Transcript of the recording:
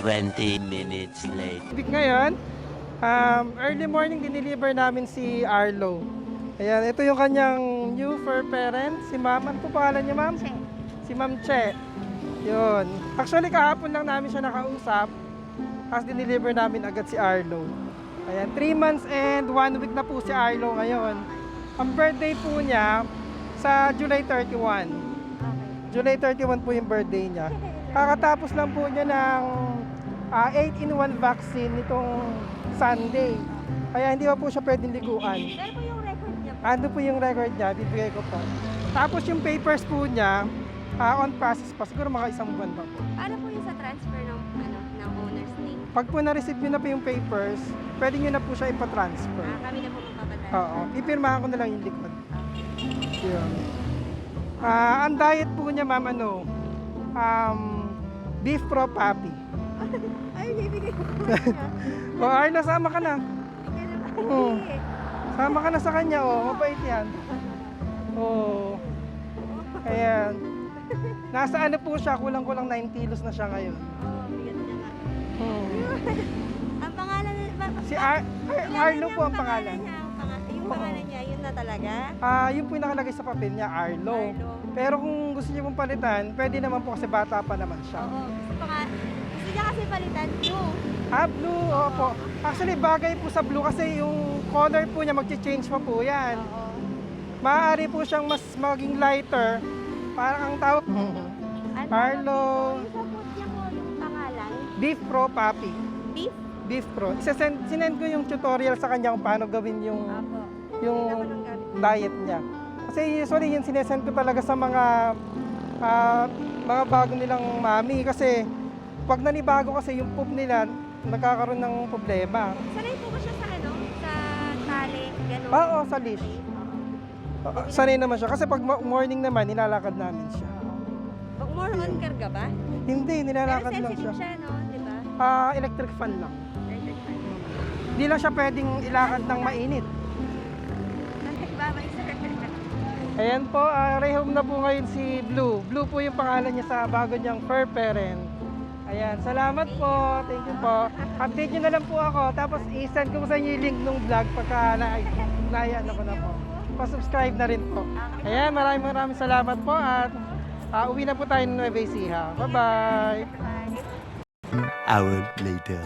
20 minutes late. Ngayon, early morning dineliver namin si Arlo. Ayan, ito yung kanyang new fur parent, si Ma'am. Ano po pangalan niya, Ma'am? Che. Si Ma'am Che. Yun. Actually, kahapon lang namin siya nakausap. Tapos dineliver namin agad si Arlo. Ayan, 3 months and 1 week na po si Arlo ngayon. Ang birthday po niya sa July 31. July 31 po yung birthday niya. Kakatapos lang po niya ng 8-in-1 vaccine nitong Sunday. Kaya hindi pa po siya pwedeng liguan. Pero po yung record niya po. Ano po yung record niya? Bibigay ko po. Tapos yung papers po niya, on process pa. Siguro mga 1 buwan pa po. Paano po yung sa transfer ng, ng owner's name? Pag po na-receive nyo na po yung papers, pwede nyo na po siya ipatransfer. Kami na po magpapatransfer. Oo. Ipirmahan ko na lang yung likod. Yun. Ang diet po niya, ma'am, beef pro puppy. Ay, bibigay ko po siya. O, Arlo, sama ka na. Bigyan na ba? Oo. Sama ka na sa kanya, mabait yan. Ayan. Nasa ano po siya, kulang-kulang 9 kilos na siya ngayon. Bigyan niya nga. Ang pangalan Si Arlo po ang pangalan. Niya, yung pangalan niya, yun na talaga? Yung po yung nakalagay sa papel niya, Arlo. Pero kung gusto niyo pong palitan, pwede naman po kasi bata pa naman siya. Oo. Gusto niya kasi palitan blue. Blue, opo. Actually, bagay po sa blue kasi yung color po niya mag-change pa po yan. Oo. Maaari po siyang mas maging lighter. Parang ang tawag. Arlo. Yung sa post niya po, yung pangalan? Beef Pro Puppy. Beef? Beef Pro. Sinend ko yung tutorial sa kanya kung paano gawin yung Apo. diet niya. Kasi usually yung sinesend ko talaga sa mga bago nilang mami kasi pag nanibago kasi yung poop nila nagkakaroon ng problema. Sanay po ba siya sa sa tali, gano'n? Oo, sa leash. Sanay naman siya kasi pag morning naman nilalakad namin siya. Pag more on karga ba? Hindi, Pero nilalakad lang sensitive siya. siya, no? Di ba? Electric fan lang. Electric fan. Hindi lang siya pwedeng ilakad ng mainit. Babay, sir. Ayan po, rehome na po ngayon si Blue. Blue po yung pangalan niya sa bago niyang fur parent. Ayan, salamat po. Thank you po. Update niyo na lang po ako. Tapos i-send ko sa inyo yung link ng vlog pagka na-ayan ako na po. Pa-subscribe na rin po. Ayan, maraming salamat po at uwi na po tayo ng Nueva Ecija. Bye-bye! Hour later.